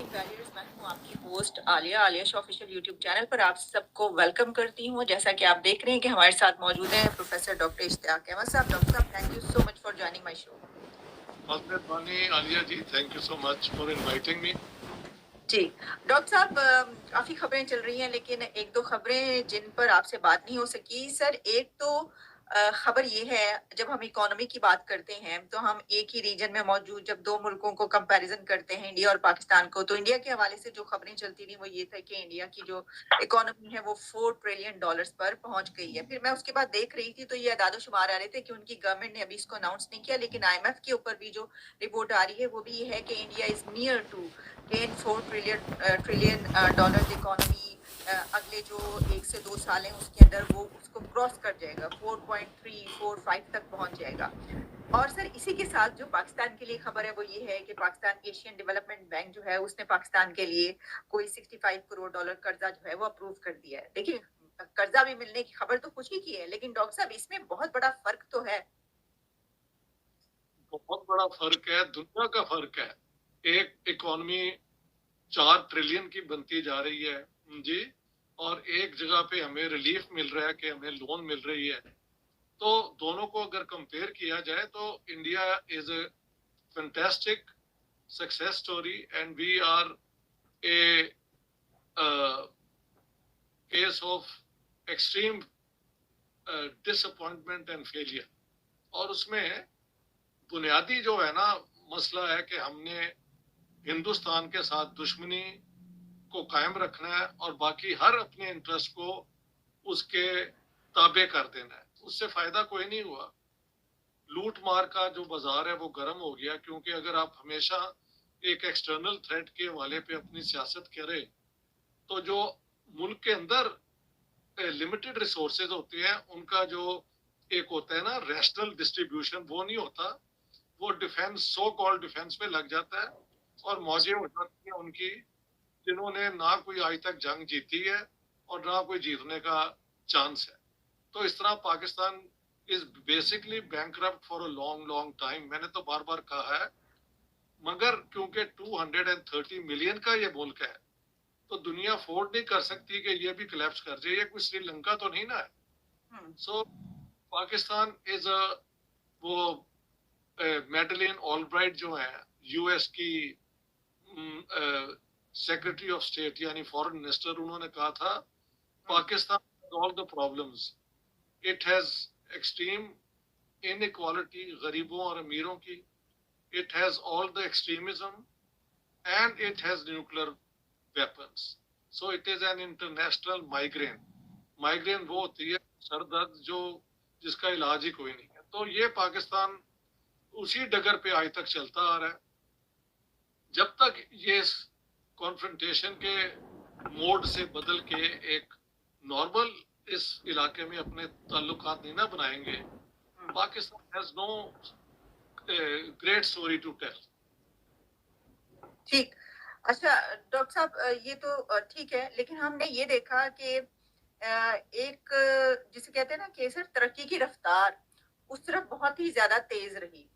Values. मैं हूँ आपकी host Alia Alia official YouTube channel पर आप सबको वेलकम करती हूँ। जैसा कि आप देख रहे हैं कि हमारे साथ मौजूद हैं प्रोफेसर डॉक्टर इश्तियाक अहमद साहब। डॉक्टर साहब, thank you so much for joining my show. बहुत मेहरबानी Alia ji, thank you so much for inviting me. जी डॉक्टर साहब, काफी खबरें चल रही हैं लेकिन एक दो खबरें जिन पर आपसे बात नहीं हो सकी। सर, एक तो खबर ये है, जब हम इकोनॉमी की बात करते हैं तो हम एक ही रीजन में मौजूद जब दो मुल्कों को कंपैरिजन करते हैं, इंडिया और पाकिस्तान को, तो इंडिया के हवाले से जो खबरें चलती रही वो ये था कि इंडिया की जो इकोनॉमी है वो $4 ट्रिलियन पर पहुंच गई है। फिर मैं उसके बाद देख रही थी तो ये अदाद-ओ-शुमार आ रहे थे कि उनकी गवर्नमेंट ने अभी इसको अनाउंस नहीं किया, लेकिन आईएमएफ के ऊपर भी जो रिपोर्ट आ रही है वो भी ये है कि India is near to gain $4 trillion economy. अगले जो 1 से 2 साल हैं उसके अंदर वो उसको क्रॉस कर जाएगा, 4.345 तक पहुंच जाएगा। और सर, इसी के साथ जो पाकिस्तान के लिए खबर है वो ये है कि पाकिस्तान एशियन डेवलपमेंट बैंक जो है उसने पाकिस्तान के लिए कोई $65 करोड़ कर्जा जो है वो अप्रूव कर दिया है। देखिए, कर्जा भी मिलने की खबर तो कुछ ही की है, लेकिन डॉक्टर साहब इसमें बहुत बड़ा फर्क तो है। बहुत बड़ा फर्क है, दुनिया का फर्क है। एक इकोनॉमी 4 ट्रिलियन की बनती जा रही है जी, और एक जगह पे हमें रिलीफ मिल रहा है कि हमें लोन मिल रही है। तो दोनों को अगर कंपेयर किया जाए तो India is a fantastic success story and we are a case of extreme disappointment and failure. और उसमें बुनियादी जो है ना मसला है कि हमने हिंदुस्तान के साथ दुश्मनी को कायम रखना है और बाकी हर अपने इंटरेस्ट को उसके ताबे कर देना है। उससे फायदा कोई नहीं हुआ। लूट मार का जो बाजार है वो गर्म हो गया, क्योंकि अगर आप हमेशा एक एक्सटर्नल थ्रेट के हवाले पे अपनी सियासत करें तो जो मुल्क के अंदर लिमिटेड रिसोर्सेज होते हैं उनका जो एक होता है ना रैशनल डिस्ट्रीब्यूशन, वो नहीं होता। वो डिफेंस, सो कॉल्ड डिफेंस पे लग जाता है और मौजें हो जाती हैं उनकी, जिन्होंने ना कोई आज तक जंग जीती है और ना कोई जीतने का चांस है। तो इस तरह Pakistan is basically bankrupt for a long long time. मैंने तो बार बार कहा है, मगर क्योंकि 230 मिलियन का ये मुल्क है तो दुनिया अफोर्ड नहीं कर सकती कि ये भी कोलैप्स कर जाए। ये कोई श्रीलंका तो नहीं ना है। सो पाकिस्तान इज अ, वो मैडलिन ऑलब्राइट जो है यूएस की सेक्रेटरी ऑफ स्टेट यानी फॉरेन मिनिस्टर, उन्होंने कहा था Pakistan all the problems, it has extreme inequality, गरीबों और अमीरों की, it has all the extremism and it has nuclear weapons. So it is an international migraine. Migraine वो होती है सर दर्द जो जिसका इलाज ही कोई नहीं है। तो ये पाकिस्तान उसी डगर पे आज तक चलता आ रहा है। जब तक ये कॉन्फ्रंटेशन के मोड से बदल के एक नॉर्मल इस इलाके में अपने ताल्लुकात नहीं ना बनाएंगे, Pakistan has no great story to tell. ठीक। अच्छा डॉक्टर साहब, ये तो ठीक है, लेकिन हमने ये देखा कि एक जिसे कहते हैं ना कि सर तरक्की की रफ्तार उस तरफ बहुत ही ज्यादा तेज रही।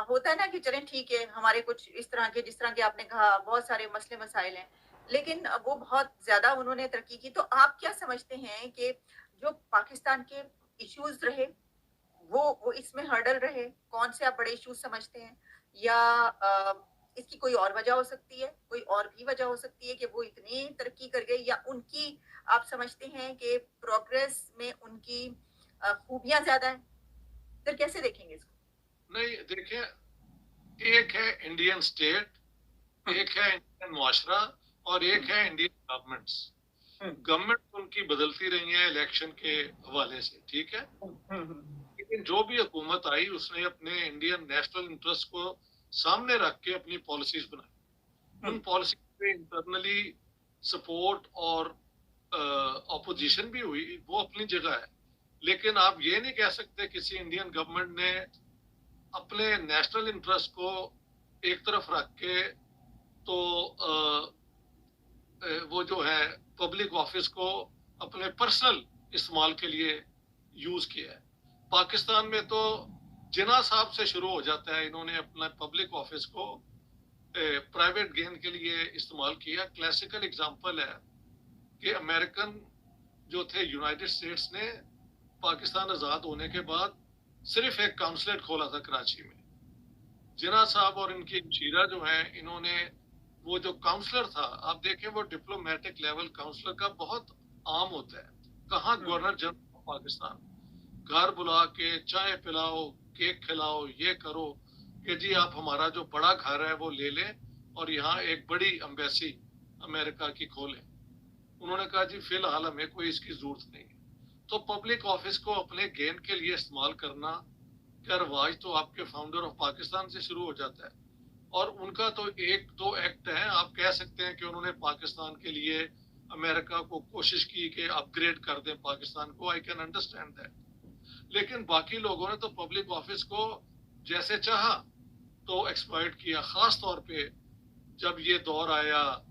होता है ना कि चलें ठीक है, हमारे कुछ इस तरह के, जिस तरह के आपने कहा, बहुत सारे मसले मसाइल हैं, लेकिन वो बहुत ज्यादा उन्होंने तरक्की की। तो आप क्या समझते हैं कि जो पाकिस्तान के इश्यूज रहे वो इसमें हर्डल रहे? कौन से आप बड़े इश्यूज समझते हैं? या इसकी कोई और वजह हो सकती है, कोई और भी वजह हो सकती है कि वो इतनी तरक्की कर गई, या उनकी आप समझते हैं कि प्रोग्रेस में उनकी खूबियां ज्यादा है? फिर कैसे देखेंगे इसको? नहीं देखिए, एक है इंडियन स्टेट, एक है इंडियन मुआशरा और एक है इंडियन गवर्नमेंट्स। गवर्नमेंट उनकी बदलती रही है इलेक्शन के हवाले से, ठीक है, लेकिन जो भी हुकूमत आई उसने अपने इंडियन नेशनल इंटरेस्ट को सामने रख के अपनी पॉलिसीज बनाई। उन पॉलिसी पे इंटरनली सपोर्ट और ऑपोजिशन भी हुई, वो अपनी जगह है। लेकिन आप ये नहीं कह सकते किसी इंडियन गवर्नमेंट ने अपने नेशनल इंटरेस्ट को एक तरफ रख के तो वो जो है पब्लिक ऑफिस को अपने पर्सनल इस्तेमाल के लिए यूज किया है। पाकिस्तान में तो जिना साहब से शुरू हो जाता है, इन्होंने अपना पब्लिक ऑफिस को प्राइवेट गेन के लिए इस्तेमाल किया। क्लासिकल एग्जांपल है कि अमेरिकन जो थे यूनाइटेड स्टेट्स ने पाकिस्तान आज़ाद होने के बाद सिर्फ एक काउंसलेट खोला था कराची में। जिन्ना साहब और इनकी शीरा जो है, इन्होंने वो जो काउंसलर था, आप देखें वो डिप्लोमेटिक लेवल काउंसलर का बहुत आम होता है। कहाँ हम्म, गवर्नर जनरल ऑफ पाकिस्तान घर बुला के चाय पिलाओ, केक खिलाओ, ये करो कि जी आप हमारा जो बड़ा घर है वो ले लें और यहाँ एक बड़ी एम्बेसी अमेरिका की खोलें। उन्होंने कहा जी फिलहाल हमें कोई इसकी जरूरत नहीं है। तो पब्लिक ऑफिस को अपने गेन के लिए इस्तेमाल करना का रवाज तो आपके फाउंडर ऑफ पाकिस्तान से शुरू हो जाता है। और उनका तो एक दो एक्ट है, आप कह सकते हैं कि उन्होंने पाकिस्तान के लिए अमेरिका को कोशिश की कि अपग्रेड कर दें पाकिस्तान को, आई कैन अंडरस्टैंड दैट। लेकिन बाकी लोगों ने तो पब्लिक ऑफिस को जैसे चाहा तो एक्सप्लॉइट किया। खास तौर पे जब ये दौर आया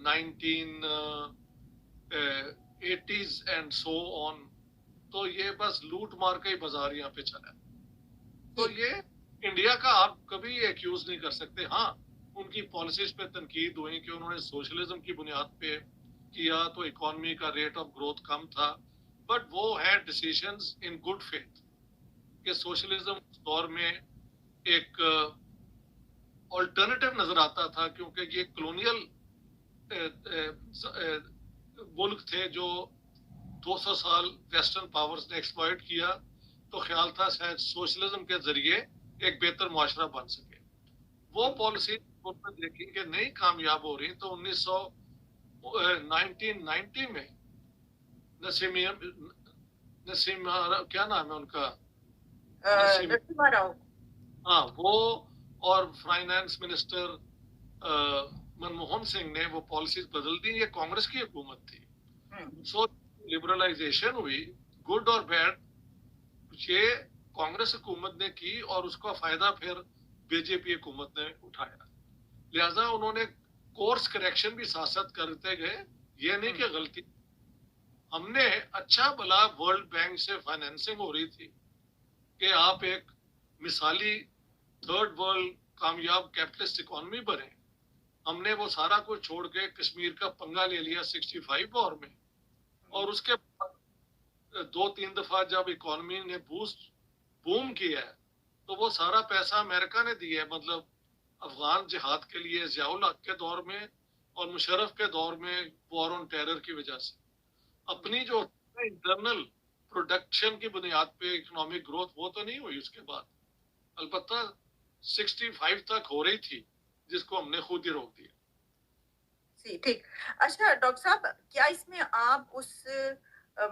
1980s एंड सो ऑन, तो ये बस लूट मार का ही बाजार यहाँ पे चला। तो जी, ये इंडिया का आप कभी एक्यूज नहीं कर सकते। हाँ, उनकी पॉलिसीज पे तनकीद हुई कि उन्होंने सोशलिज्म की बुनियाद पे किया तो इकोनॉमी का रेट ऑफ ग्रोथ कम था, बट वो है डिसीजंस इन गुड फेथ कि सोशलिज्म दौर में एक ऑल्टरनेटिव नजर आता था, क्योंकि ये कॉलोनियल मुल्क थे जो 200 साल वेस्टर्न पावर्स ने एक्सप्लॉइट किया। तो ख्याल था शायद सोशलिज्म के जरिए एक बेहतर मुआशरा बन सके। वो पॉलिसी उन्होंने देखी कि नहीं कामयाब हो रही, तो 1990 में नसीम नसीम क्या नाम है उनका, नसीम, नरसिम्हा राव। हाँ वो, और फाइनेंस मिनिस्टर मनमोहन सिंह ने वो पॉलिसीज बदल दी। ये कांग्रेस की हुकूमत थी। हम्म, सो लिबरलाइजेशन हुई, गुड और बैड, ये कांग्रेस हुकूमत ने की और उसका फायदा फिर बीजेपी हुकूमत ने उठाया। लिहाजा उन्होंने कोर्स करेक्शन भी साथ साथ करते गए। ये नहीं हम्म, कि गलती, हमने अच्छा भला वर्ल्ड बैंक से फाइनेंसिंग हो रही थी कि आप एक मिसाली थर्ड वर्ल्ड कामयाब कैपिटलिस्ट इकोनॉमी बने। हमने वो सारा कुछ छोड़ के कश्मीर का पंगा ले लिया 65 वॉर में। और उसके बाद दो तीन दफा जब इकोनॉमी ने बूस्ट बूम किया है, तो वो सारा पैसा अमेरिका ने दिया है। मतलब अफगान जिहाद के लिए जियाउल हक के दौर में और मुशर्रफ के दौर में वॉर ऑन टेरर की वजह से अपनी जो इंटरनल प्रोडक्शन की बुनियाद पे इकोनॉमिक ग्रोथ वो तो नहीं हुई उसके बाद। अलबत्ता 65 तक हो रही थी, जिसको हमने खुद ही रोक दिया। जी, ठीक। अच्छा डॉक्टर साहब, क्या इसमें आप उस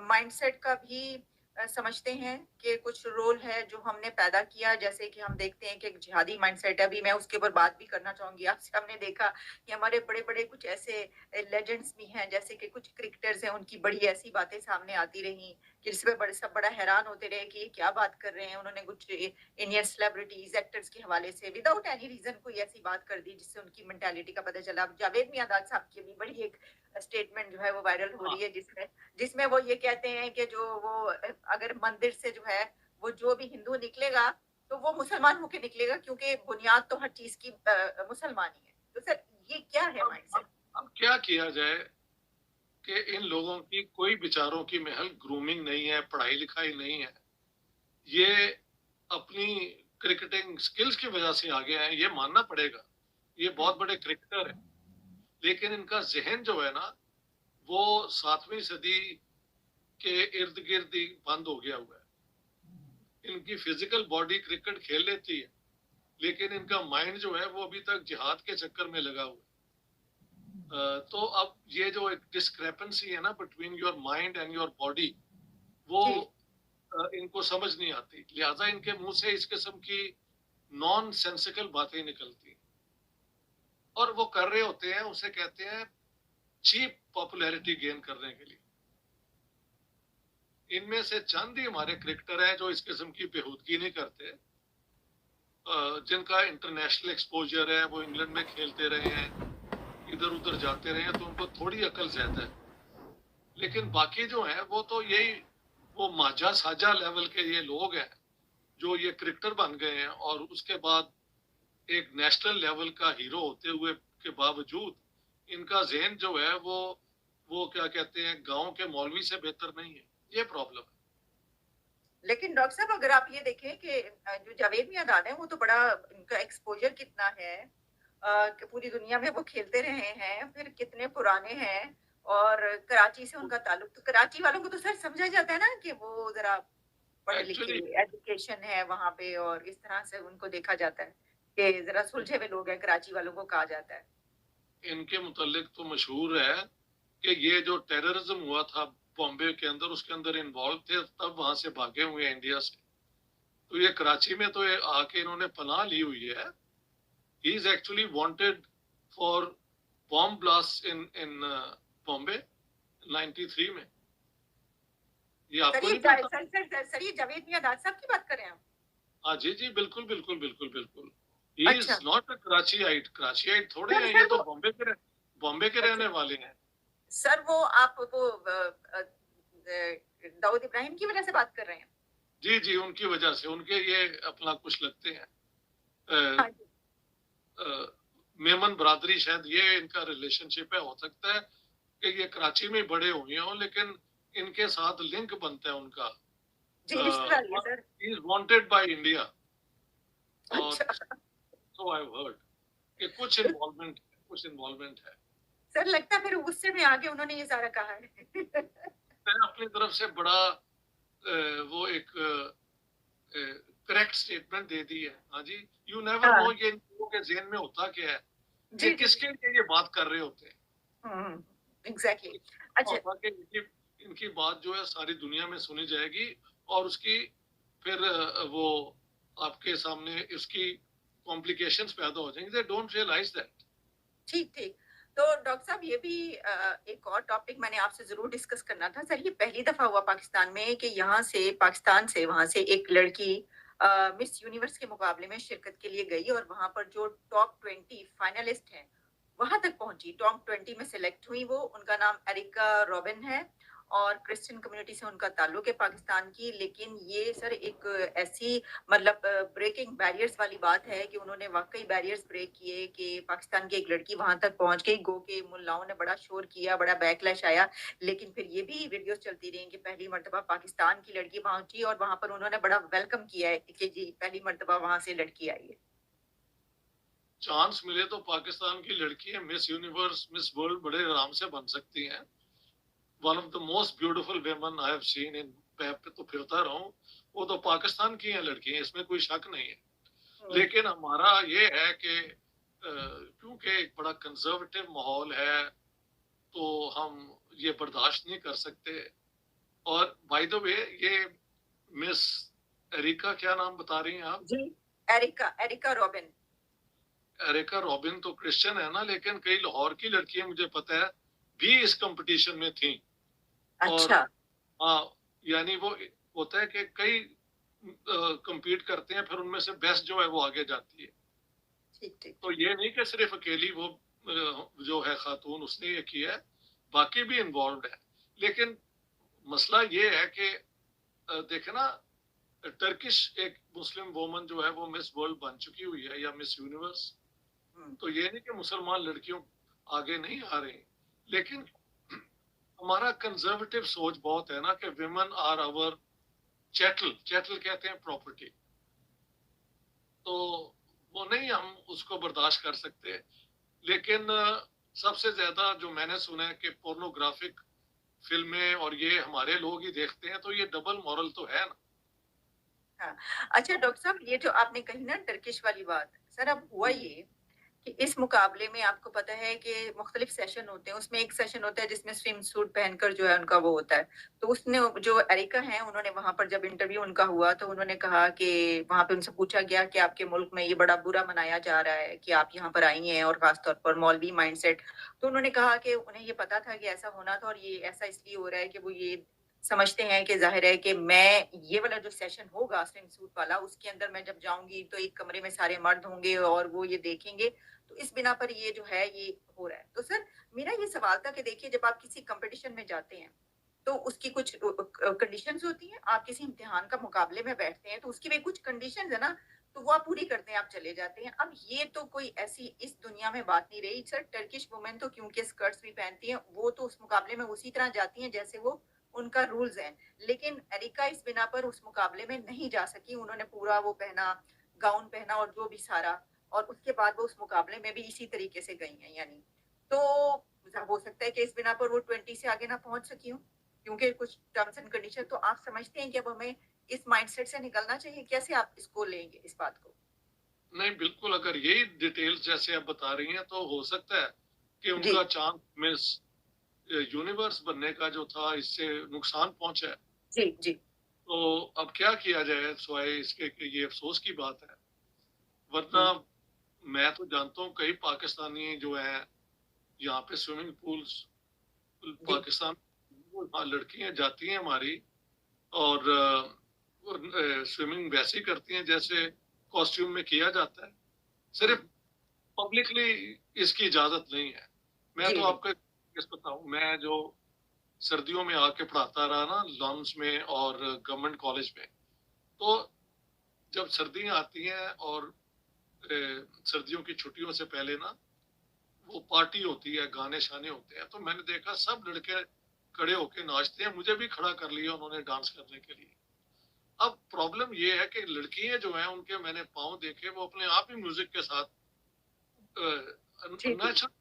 माइंडसेट का भी समझते हैं कि कुछ रोल है जो हमने पैदा किया? जैसे कि हम देखते हैं कि एक जिहादी माइंडसेट है, अभी मैं उसके ऊपर बात भी करना चाहूँगी आपसे। हमने देखा कि हमारे बड़े-बड़े कुछ ऐसे लेजेंड्स भी हैं, जैसे कि कुछ क्रिकेटर्स हैं, उनकी बड़ी ऐसी बातें सामने आती रहीं कि जिसपे बड़े सब बड़ा हैरान होते रहे कि ये क्या बात कर रहे हैं। उन्होंने कुछ इंडियन सेलिब्रिटीज़, एक्टर्स के हवाले से विदाउट एनी रीज़न कोई ऐसी बात कर दी जिससे उनकी मेंटालिटी का पता चला। अब जावेद मियांदाद साहब की भी बड़ी एक स्टेटमेंट जो है वो वायरल हो हाँ, रही है, जिसमें जिसमें वो ये कहते हैं कि जो वो अगर मंदिर से जो है वो जो भी हिंदू निकलेगा तो वो मुसलमान होके निकलेगा, क्योंकि बुनियाद तो हर चीज की मुसलमानी है। तो सर ये क्या है अब माइंडसेट? अब अब क्या किया जाए कि इन लोगों की कोई विचारों की महल ग्रूमिंग नहीं है, पढ़ाई लिखाई नहीं है। ये अपनी क्रिकेटिंग स्किल्स की वजह से आगे आए, ये मानना पड़ेगा। ये बहुत बड़े क्रिकेटर हैं, लेकिन इनका जहन जो है ना, वो 7वीं सदी के इर्द गिर्द ही बंद हो गया हुआ है। इनकी फिजिकल बॉडी क्रिकेट खेल लेती है, लेकिन इनका माइंड जो है वो अभी तक जिहाद के चक्कर में लगा हुआ है। तो अब ये जो एक डिस्क्रेपेंसी है ना between your mind and your body, वो जी, इनको समझ नहीं आती। लिहाजा इनके मुंह से इस किस्म की नॉन सेंसिकल बातें निकलती, और वो कर रहे होते हैं, उसे कहते हैं चीप पॉपुलैरिटी गेन करने के लिए। इनमें से चंद ही हमारे क्रिकेटर हैं जो इस किस्म की बेहूदगी नहीं करते, जिनका इंटरनेशनल एक्सपोजर है, वो इंग्लैंड में खेलते रहे हैं, इधर उधर जाते रहे हैं, तो उनको थोड़ी अकल ज्यादा है। लेकिन बाकी जो है वो तो यही, वो माजा साजा लेवल के ये लोग हैं जो ये क्रिकेटर बन गए हैं, और उसके बाद एक नेशनल लेवल का हीरो होते हुए के बावजूद इनका ज़हन जो है वो क्या कहते हैं गाँव के मौलवी से बेहतर नहीं है। ये प्रॉब्लम है। लेकिन डॉक्टर साहब अगर आप ये देखें कि जो जावेद मियाँदाद हैं वो तो बड़ा उनका एक्सपोज़र कितना है कि पूरी दुनिया में वो खेलते रहे हैं, फिर कितने पुराने हैं और कराची से उनका ताल्लुक तो कराची वालों को तो सर समझा जाता है ना कि वो ज़रा पढ़े-लिखे एक्चुअली एजुकेशन है वहाँ पे और इस तरह से उनको देखा जाता है कि ज़रा सुलझे हुए लोग हैं, कराची वालों को कहा जाता है। इनके मुतल्लिक तो मशहूर है कि ये जो टेररिज्म हुआ था बॉम्बे के अंदर उसके अंदर इन्वॉल्व थे तब वहां से भागे हुए हैं इंडिया से। तो ये कराची में तो ये आके इन्होंने पनाह ली हुई है। He is actually wanted for bomb blast in in Bombay 93 में। ये सर आपको ये नहीं जा पता? सर ये जावेद मियाँदाद साहब की बात कर रहे हैं आप? हाँ जी जी बिल्कुल बिल्कुल बिल्कुल बिल्कुल। ही इज अच्छा, नॉट अ कराचीआइट, कराचीआइट थोड़े सर हैं, ये सर तो वो बॉम्बे के अच्छा, रहने वाले हैं। सर वो आप वो दाऊद इब्राहिम की वज़ह से बात कर रहे हैं? जी जी उनकी वजह से उनके ये अपना कुछ लगते हैं। हाँ जी। अ, मेमन बरादरी शायद ये इनका रिलेशनशिप है। हो सकता है कि ये कराची में बड़े हुए हों लेकिन इनके साथ लिंक बनता है उनका। जी, रिश्तेदारी है sir. He is wanted by India और अच्छा, सो आई हर्ड कि तो कुछ इन्वॉल्वमेंट है। सर लगता है फिर गुस्से में आके उन्होंने ये सारा कहा है। मैंने अपनी तरफ से बड़ा वो एक करेक्ट स्टेटमेंट दे दी है। हाँ जी। यू नेवर नो हाँ, ये इन लोगों के जेहन में होता क्या है। ये जी, जी, जी। किसके लिए ये बात कर रहे होते हैं। हुँ, एग्ज़ैक्टली। क्या अच्छा, होता कि इनकी इनकी बात जो है सारी दुनिया में सुनी जाएगी और उसकी फिर वो आपके सामने इसकी कॉम्प्लिकेशंस पैदा हो जाएंगे। They don't realise that. ठीक, ठीक। तो डॉक्टर साहब ये भी एक और टॉपिक मैंने आपसे ज़रूर डिस्कस करना था। सर ये पहली दफ़ा हुआ पाकिस्तान में कि यहाँ से पाकिस्तान से वहाँ से एक लड़की मिस यूनिवर्स के मुकाबले में शिरकत के लिए गई और वहाँ पर जो टॉप 20 फाइनलिस्ट हैं, वहाँ तक पहुँची। टॉप 20 में सेलेक्ट हुई वो। उनका नाम एरिका रॉबिन है और क्रिश्चियन कम्युनिटी से उनका ताल्लुक है पाकिस्तान की। लेकिन ये सर एक ऐसी मतलब ब्रेकिंग बैरियर्स वाली बात है कि उन्होंने वाक़ई बैरियर्स ब्रेक किए कि पाकिस्तान की एक लड़की वहाँ तक पहुँच गई। गो के मुल्लाओं ने बड़ा शोर किया, बड़ा बैकलैश आया। लेकिन फिर ये भी वीडियोज़ चलती रहीं कि पहली मर्तबा पाकिस्तान की लड़की पहुँची और वहाँ पर उन्होंने बड़ा वेलकम किया है कि जी, पहली मर्तबा वहाँ से लड़की आई है। चांस मिले तो पाकिस्तान की लड़की है मिस यूनिवर्स मिस वर्ल्ड बड़े आराम से बन सकती हैं। One of the most beautiful women I have seen in पे तो फिरता रहा हूँ। वो तो पाकिस्तान की हैं लड़की, इसमें कोई शक नहीं है। हुँ, लेकिन हमारा ये है कि क्योंकि एक बड़ा कंजर्वेटिव माहौल है तो हम ये बर्दाश्त नहीं कर सकते। और बाय द वे ये मिस एरिका क्या नाम बता रही हैं आप? जी, एरिका रॉबिन। एरिका रॉबिन तो क्रिश्चियन है ना, लेकिन कई लाहौर की लड़कियां मुझे पता है भी इस कंपटीशन में थी। और अच्छा, हाँ, यानी वो होता है कि कई compete करते हैं फिर उनमें से बेस्ट जो है वो आगे जाती है। ठीक, ठीक, तो ठीक। ये नहीं कि सिर्फ अकेली वो जो है खातून उसने ये किया है, बाकी भी इन्वॉल्व है। लेकिन मसला ये है कि देखे ना, टर्किश एक मुस्लिम वुमन जो है वो मिस वर्ल्ड बन चुकी हुई है या मिस यूनिवर्स। हुँ, तो ये नहीं कि मुसलमान लड़कियों आगे नहीं आ रही, लेकिन हमारा कंजर्वेटिव सोच बहुत है ना कि women are our chattel, chattel कहते हैं प्रॉपर्टी। तो वो नहीं हम उसको बर्दाश्त कर सकते। लेकिन सबसे ज्यादा जो मैंने सुना है कि पोर्नोग्राफिक फिल्में और ये हमारे लोग ही देखते हैं, तो ये डबल मॉरल तो है ना। हाँ। अच्छा डॉक्टर साहब ये जो आपने कही ना टर्किश वाली बात, सर अब हुआ ये कि इस मुकाबले में आपको पता है कि मुख्तलिफ सेशन होते हैं, उसमें एक सेशन होता है जिसमें स्विम सूट पहनकर जो है उनका वो होता है। तो उसने जो एरिका हैं उन्होंने वहाँ पर जब इंटरव्यू उनका हुआ तो उन्होंने कहा कि वहाँ पे उनसे पूछा गया कि आपके मुल्क में ये बड़ा बुरा मनाया जा रहा है कि आप यहाँ पर आई हैं और खास तौर पर मौलवी माइंडसेट। तो उन्होंने कहा कि उन्हें ये पता था कि ऐसा होना था और ये ऐसा इसलिए हो रहा है कि वो ये समझते हैं कि ज़ाहिर है कि मैं ये वाला जो सेशन होगा स्विम सूट वाला उसके अंदर मैं जब जाऊँगी तो एक कमरे में सारे मर्द होंगे और वो ये देखेंगे तो इस बिना पर ये जो है ये हो रहा है। तो सर मेरा ये सवाल था कि देखिए जब आप किसी कॉम्पिटिशन में जाते हैं, तो उसकी कुछ कंडीशंस होती हैं। आप किसी इम्तिहान का मुकाबले में बैठते हैं तो उसकी भी कुछ कंडीशंस है ना। तो वो आप पूरी करते हैं, आप चले जाते हैं। अब ये तो कोई ऐसी इस दुनिया में बात नहीं रही सर। टर्किश वुमेन तो क्योंकि स्कर्ट्स भी पहनती हैं, वो तो उस मुकाबले में उसी तरह जाती हैं जैसे वो उनका रूल्स है। लेकिन एरिका इस बिना पर उस मुकाबले में नहीं जा सकी। उन्होंने पूरा वो पहना, गाउन पहना और जो भी सारा, और उसके बाद वो उस मुकाबले में भी इसी तरीके से गई हैं यानी। तो हो सकता है कि इस बिना पर वो 20 से आगे ना पहुँच सकी हों, क्योंकि कुछ टर्म्स एंड कंडीशन। तो आप समझते हैं कि अब हमें इस माइंडसेट से निकलना चाहिए? कैसे आप इसको लेंगे इस बात को? नहीं, बिल्कुल, अगर यही डिटेल्स जैसे आप बता रही हैं तो हो सकता है कि जी, उनका चांस मिस यूनिवर्स बनने का जो था इससे नुकसान पहुंचा है। जी, जी, तो अब क्या किया जाए सिवाय इसके कि ये अफसोस की बात है। वरना हुँ, मैं तो जानता हूँ कई पाकिस्तानी जो हैं यहाँ पे स्विमिंग पूल्स जी, पाकिस्तान वहाँ लड़कियां जाती हैं हमारी और स्विमिंग वैसे ही करती हैं जैसे कॉस्ट्यूम में किया जाता है। हुँ, सिर्फ पब्लिकली इसकी इजाजत नहीं है। मैं जी, तो जी, आपको किस बताऊं, मैं जो सर्दियों में आके पढ़ाता रहा ना लॉन्स में और गवर्नमेंट कॉलेज में, तो जब सर्दियां आती हैं और सर्दियों की छुट्टियों से पहले ना वो पार्टी होती है, गाने शाने होते हैं, तो मैंने देखा सब लड़के खड़े होके नाचते हैं, मुझे भी खड़ा कर लिया उन्होंने डांस करने के लिए। अब प्रॉब्लम ये है कि लड़कियां जो हैं उनके मैंने पाँव देखे, वो अपने आप ही म्यूजिक के साथ जी, जी, नेचुरल।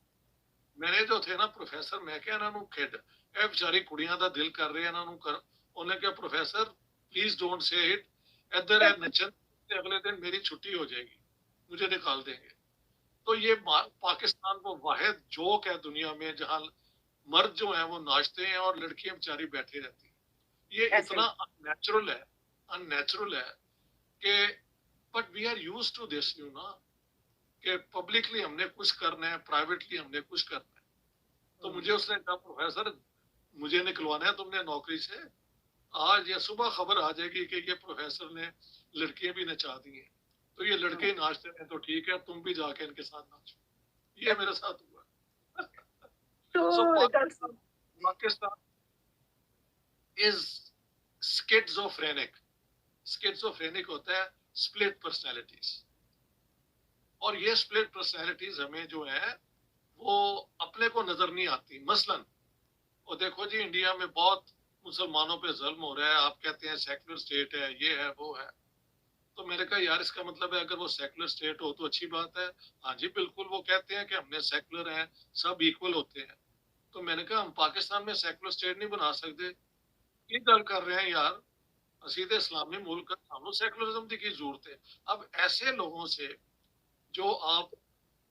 मेरे जो थे ना प्रोफेसर, मैं क्या इन्हां नूं खेड ए बेचारी कुड़ियां दा दिल कर रहे इन्हां नूं कर, उन्हें क्या professor please don't say it, इधर है नचन, अगले दिन मेरी छुट्टी हो जाएगी, मुझे निकाल देंगे। तो ये पाकिस्तान वो वाहिद जोक है दुनिया में जहां मर्द जो है वो नाचते हैं और लड़कियां बेचारी बैठी रहती हैं। ये ऐसे इतना ही। अननेचुरल है कि but we are use to this you ना, कि पब्लिकली हमने कुछ करना है, प्राइवेटली हमने कुछ करना है। तो हुँ, मुझे उसने कहा प्रोफेसर मुझे निकलवाना है तुमने नौकरी से, आज या सुबह खबर आ जाएगी कि ये प्रोफेसर ने लड़कियां भी नचा दी हैं, तो ये हुँ, लड़के ही नाचते रहे तो ठीक है, तुम भी जाके इनके साथ नाचो। ये मेरे साथ हुआ। तो सो डॉक्टर पाकिस्तान साहब जी, पाकिस्तान इज स्किट्सोफ्रेनिक। स्किट्सोफ्रेनिक होता है स्प्लिट पर्सनैलिटीज, और ये स्प्लिट पर्सनैलिटीज हमें जो है वो अपने को नजर नहीं आती। मसलन और देखो जी, इंडिया में बहुत मुसलमानों पे जुल्म हो रहा है, आप कहते हैं सेकुलर स्टेट है, ये है वो है। तो मैंने कहा यार इसका मतलब है अगर वो सेकुलर स्टेट हो तो अच्छी बात है। हाँ जी बिल्कुल, वो कहते हैं कि हमने सेकुलर है, सब इक्वल होते हैं। तो मैंने कहा हम पाकिस्तान में सेकुलर स्टेट नहीं बना सकते, ये गल कर रहे हैं यार, ਅਸੀਂ ਤੇ इस्लामी मुल्क ਸਾਨੂੰ सेकुलरिज्म की जरूरत है। अब ऐसे लोगों से जो आप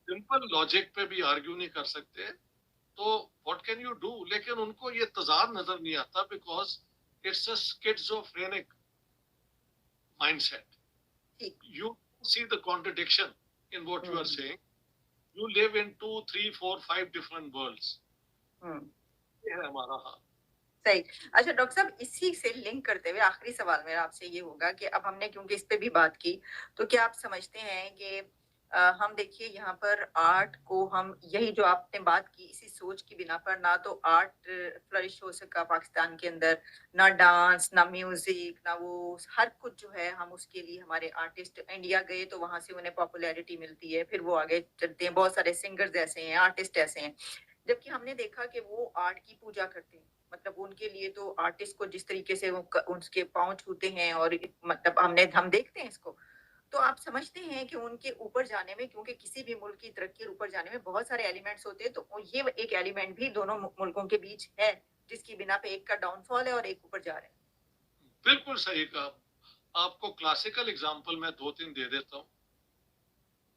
सिंपल लॉजिक पे भी आर्ग्यू नहीं कर सकते, तो व्हाट कैन यू डू। लेकिन उनको ये तजाद नजर नहीं आता because it's a schizophrenic mindset. ठीक। You see the contradiction in what you hmm, are saying. You live in two, three, four, five different worlds. हुँ, ये है हमारा हाल। सही। अच्छा डॉक्टर साहब, इसी से लिंक करते हुए आखिरी सवाल मेरा आपसे ये होगा कि अब हमने क्योंकि इस पे भी बात की, तो क्या आप समझते हैं कि हम देखिए यहाँ पर आर्ट को हम यही जो आपने बात की इसी सोच की बिना पर ना तो आर्ट फ्लरिश हो सका पाकिस्तान के अंदर, ना डांस, ना म्यूज़िक, ना वो हर कुछ जो है हम उसके लिए हमारे आर्टिस्ट इंडिया गए तो वहाँ से उन्हें पॉपुलैरिटी मिलती है, फिर वो आगे चलते हैं, बहुत सारे सिंगर्स ऐसे हैं, आर्टिस्ट ऐसे हैं। जबकि हमने देखा कि वो आर्ट की पूजा करते हैं। मतलब उनके लिए तो आर्टिस्ट को जिस तरीके से वो उसके पाँव छूते हैं और मतलब हम देखते हैं इसको। तो आप समझते हैं कि उनके ऊपर जाने में क्योंकि किसी भी मुल्क की तरक्की और ऊपर जाने में बहुत सारे एलिमेंट्स होते हैं, तो ये एक एलिमेंट भी दोनों मुल्कों के बीच है, जिसकी बिना पे एक का डाउनफॉल है और एक ऊपर जा रहे हैं। बिल्कुल सही कहा। आपको क्लासिकल एग्जाम्पल मैं दो तीन दे देता हूँ।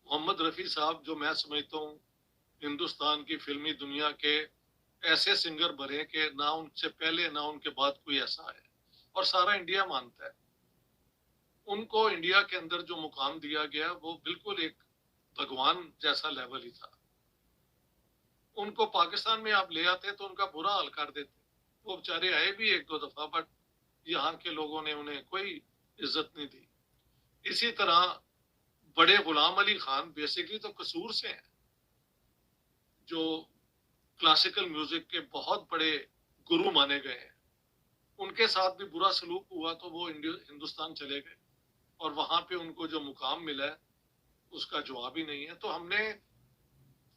मोहम्मद रफी साहब जो मैं समझता हूँ हिंदुस्तान की फिल्मी दुनिया के ऐसे सिंगर बने कि ना उनसे पहले ना उनके बाद कोई ऐसा है, और सारा इंडिया मानता है। उनको इंडिया के अंदर जो मुकाम दिया गया वो बिल्कुल एक भगवान जैसा लेवल ही था। उनको पाकिस्तान में आप ले आते तो उनका बुरा हाल कर देते। वो बेचारे आए भी एक दो दफा, बट यहाँ के लोगों ने उन्हें कोई इज्जत नहीं दी। इसी तरह बड़े गुलाम अली खान बेसिकली तो कसूर से हैं, जो क्लासिकल म्यूजिक के बहुत बड़े गुरु माने गए हैं। उनके साथ भी बुरा सलूक हुआ तो वो हिंदुस्तान चले गए, और वहां पे उनको जो मुकाम मिला है उसका जवाब ही नहीं है। तो हमने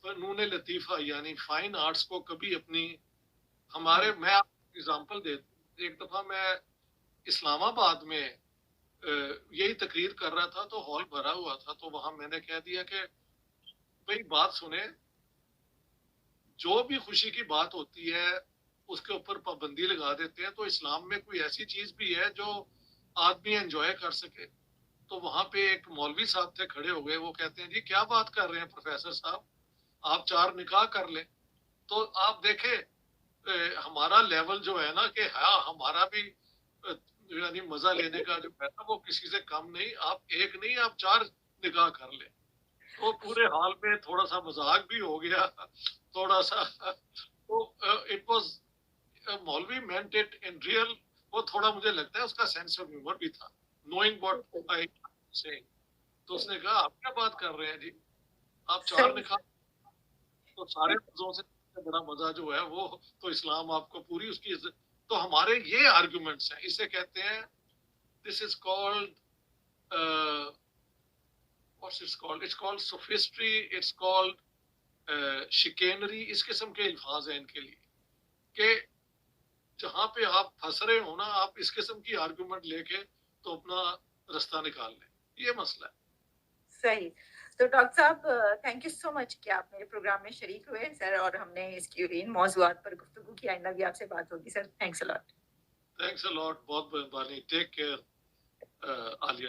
फनून लतीफ़ा यानी फाइन आर्ट्स को कभी अपनी हमारे, मैं आपको एग्जांपल दे, एक दफा मैं इस्लामाबाद में यही तकरीर कर रहा था तो हॉल भरा हुआ था, तो वहां मैंने कह दिया कि भाई बात सुने, जो भी खुशी की बात होती है उसके ऊपर पाबंदी लगा देते हैं, तो इस्लाम में कोई ऐसी चीज भी है जो आदमी एंजॉय कर सके? तो वहां पे एक मौलवी साहब थे, खड़े हो गए, वो कहते हैं जी क्या बात कर रहे हैं प्रोफेसर साहब, आप 4 निकाह कर लें। तो आप देखें हमारा लेवल जो है ना, कि हाँ हमारा भी यानी मजा लेने का जो है ना वो किसी से कम नहीं, आप एक नहीं आप 4 निकाह कर लें। तो पूरे हाल में थोड़ा सा मजाक भी हो गया, थोड़ा सा। तो इट वाज मौलवी मेंट इट इन रियल। वो थोड़ा मुझे लगता है उसका सेंस ऑफ ह्यूमर भी था, नोइंग व्हाट आई सेइंग। तो उसने कहा आप क्या बात कर रहे हैं जी, आप 4 सही। निकाह। तो सारे मजों से सबसे बड़ा मजा जो है वो तो इस्लाम आपको पूरी उसकी इज्जत। तो हमारे ये आर्गुमेंट्स हैं, इसे कहते हैं, this is called what's it's called, it's called sophistry, it's called chicanery. इस किस्म के अल्फाज हैं इनके लिए, कि जहां पे आप फंस रहे हो ना, आप इस किस्म की आर्गुमेंट लेके तो अपना रास्ता निकाल लें। ये मसला है। सही। तो डॉक्टर साहब, थैंक यू सो मच कि आप मेरे प्रोग्राम में शरीक हुए सर, और हमने इसकी इन मौजूआत पर गुफ्तगू की। आइंदा भी आपसे बात होगी sir. Thanks a lot. Thanks a lot, बहुत मेहरबानी, टेक केयर आलिया।